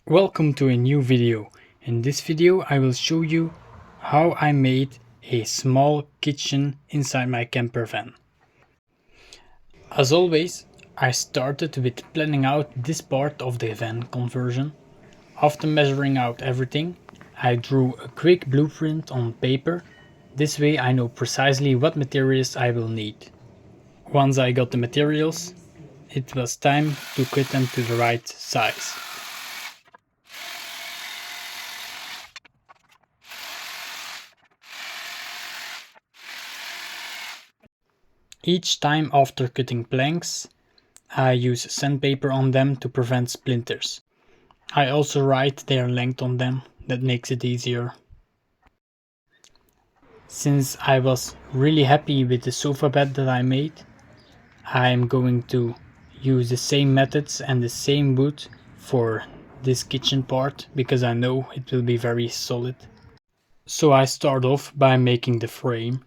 Welcome to a new video. In this video I will show you how I made a small kitchen inside my camper van. As always, I started with planning out this part of the van conversion. After measuring out everything, I drew a quick blueprint on paper. This way I know precisely what materials I will need. Once I got the materials, it was time to cut them to the right size. Each time after cutting planks, I use sandpaper on them to prevent splinters. I also write their length on them, that makes it easier. Since I was really happy with the sofa bed that I made, I am going to use the same methods and the same wood for this kitchen part because I know it will be very solid. So I start off by making the frame.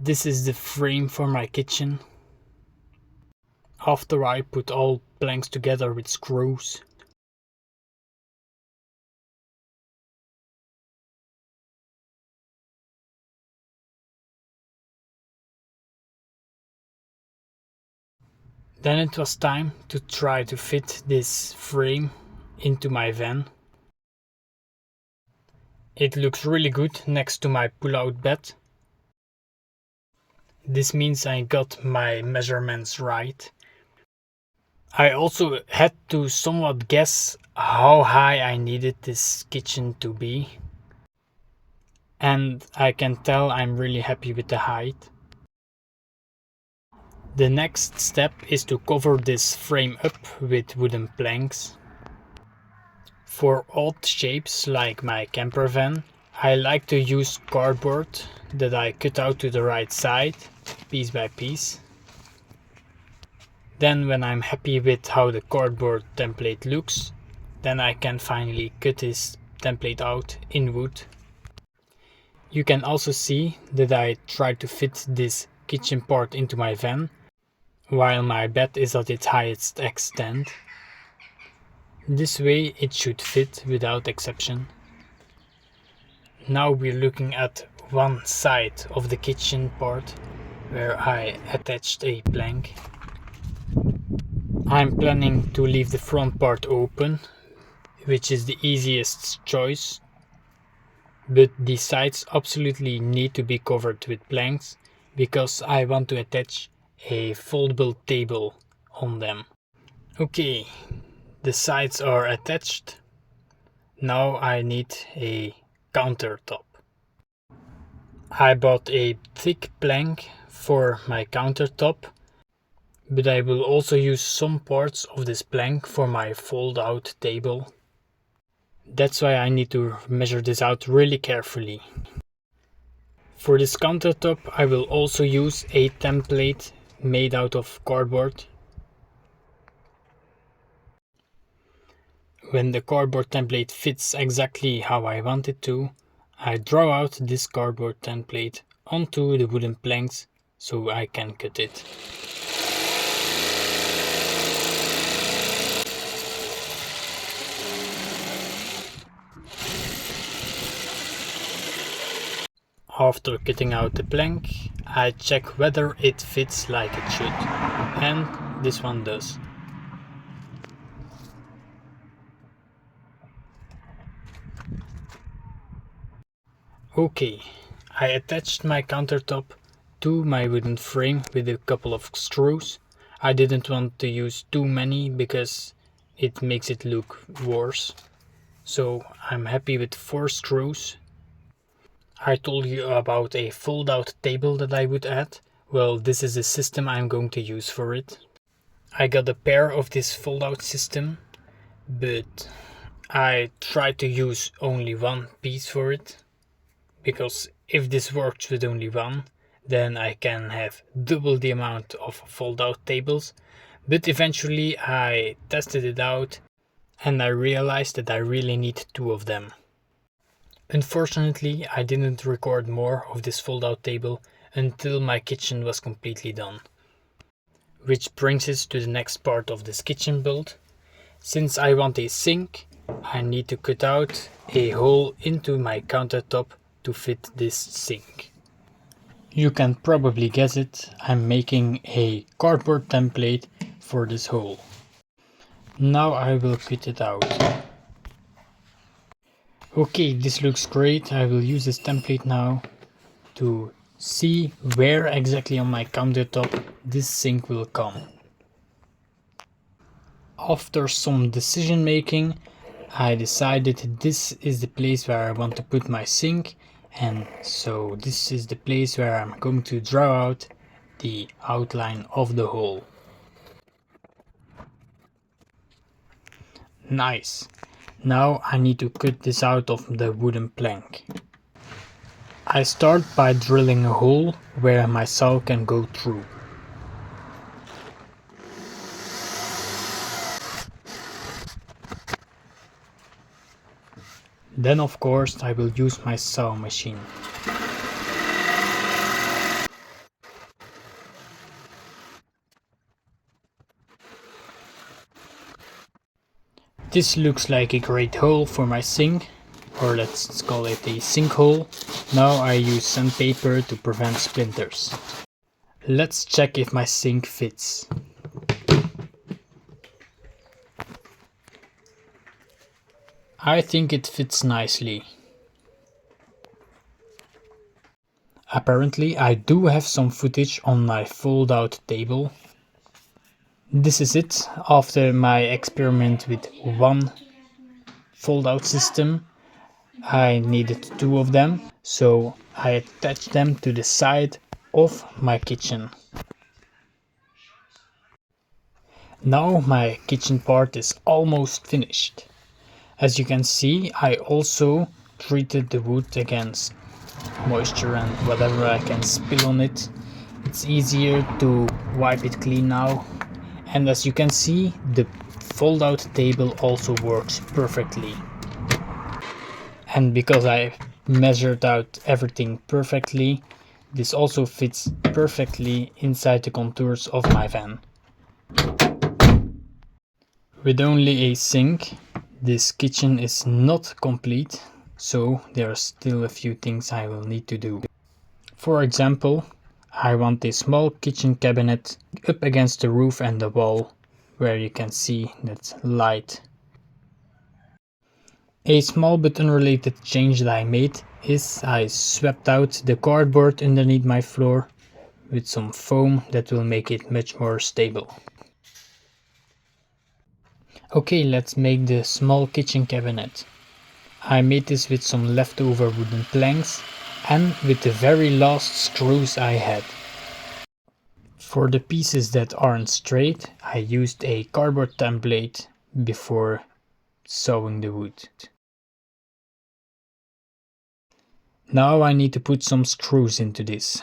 This is the frame for my kitchen. After I put all planks together with screws. Then it was time to try to fit this frame into my van. It looks really good next to my pull-out bed. This means I got my measurements right. I also had to somewhat guess how high I needed this kitchen to be. And I can tell I'm really happy with the height. The next step is to cover this frame up with wooden planks. For odd shapes like my camper van, I like to use cardboard that I cut out to the right side, piece by piece. Then when I'm happy with how the cardboard template looks, then I can finally cut this template out in wood. You can also see that I tried to fit this kitchen part into my van, while my bed is at its highest extent. This way it should fit without exception. Now we're looking at one side of the kitchen part where I attached a plank. I'm planning to leave the front part open, which is the easiest choice, but the sides absolutely need to be covered with planks because I want to attach a foldable table on them. Okay, the sides are attached. Now I need a countertop. I bought a thick plank for my countertop, but I will also use some parts of this plank for my fold-out table. That's why I need to measure this out really carefully. For this countertop I will also use a template made out of cardboard. When the cardboard template fits exactly how I want it to, I draw out this cardboard template onto the wooden planks so I can cut it. After cutting out the plank, I check whether it fits like it should, and this one does. Okay, I attached my countertop to my wooden frame with a couple of screws. I didn't want to use too many because it makes it look worse. So I'm happy with 4 screws. I told you about a fold-out table that I would add. Well, this is the system I'm going to use for it. I got a pair of this fold-out system, but I tried to use only one piece for it, because if this works with only one, then I can have double the amount of fold-out tables. But eventually I tested it out and I realized that I really need 2 of them. Unfortunately, I didn't record more of this fold-out table until my kitchen was completely done. Which brings us to the next part of this kitchen build. Since I want a sink, I need to cut out a hole into my countertop to fit this sink. You can probably guess it, I'm making a cardboard template for this hole. Now I will cut it out. Okay, this looks great. I will use this template now to see where exactly on my countertop this sink will come. After some decision making, I decided this is the place where I want to put my sink, and so this is the place where I'm going to draw out the outline of the hole. Nice. Now I need to cut this out of the wooden plank. I start by drilling a hole where my saw can go through. Then of course I will use my saw machine. This looks like a great hole for my sink, or let's call it a sinkhole. Now I use sandpaper to prevent splinters. Let's check if my sink fits. I think it fits nicely. Apparently I do have some footage on my fold-out table. This is it after my experiment with one fold-out system. I needed 2 of them, so I attached them to the side of my kitchen. Now my kitchen part is almost finished. As you can see, I also treated the wood against moisture and whatever I can spill on it. It's easier to wipe it clean now. And as you can see, the fold-out table also works perfectly. And because I measured out everything perfectly, this also fits perfectly inside the contours of my van. With only a sink, this kitchen is not complete, so there are still a few things I will need to do. For example, I want a small kitchen cabinet up against the roof and the wall, where you can see that light. A small but unrelated change that I made is I swept out the cardboard underneath my floor with some foam that will make it much more stable. Okay, let's make the small kitchen cabinet. I made this with some leftover wooden planks and with the very last screws I had. For the pieces that aren't straight, I used a cardboard template before sewing the wood. Now I need to put some screws into this.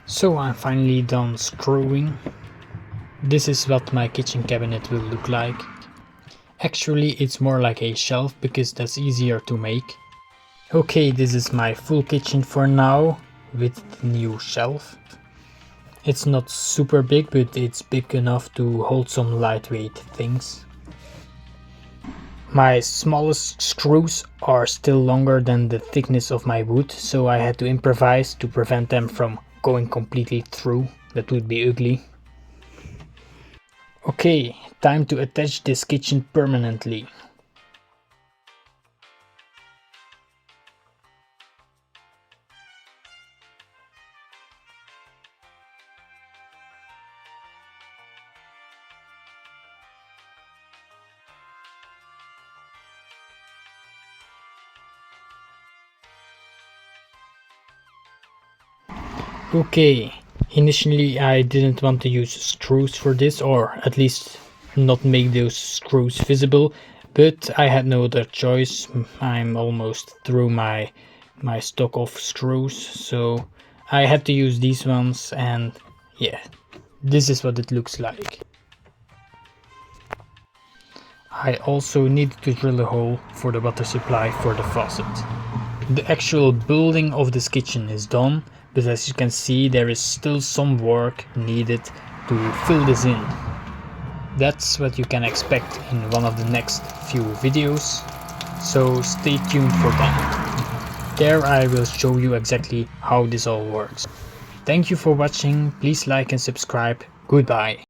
So I'm finally done screwing. This is what my kitchen cabinet will look like. Actually, it's more like a shelf because that's easier to make. Okay, this is my full kitchen for now with the new shelf. It's not super big, but it's big enough to hold some lightweight things. My smallest screws are still longer than the thickness of my wood, so I had to improvise to prevent them from going completely through. That would be ugly. Okay, time to attach this kitchen permanently. Okay, initially I didn't want to use screws for this, or at least not make those screws visible, but I had no other choice. I'm almost through my stock of screws, so I had to use these ones, and yeah, this is what it looks like. I also needed to drill a hole for the water supply for the faucet. The actual building of this kitchen is done, but as you can see there is still some work needed to fill this in. That's what you can expect in one of the next few videos, so stay tuned for that. There I will show you exactly how this all works. Thank you for watching, please like and subscribe, goodbye.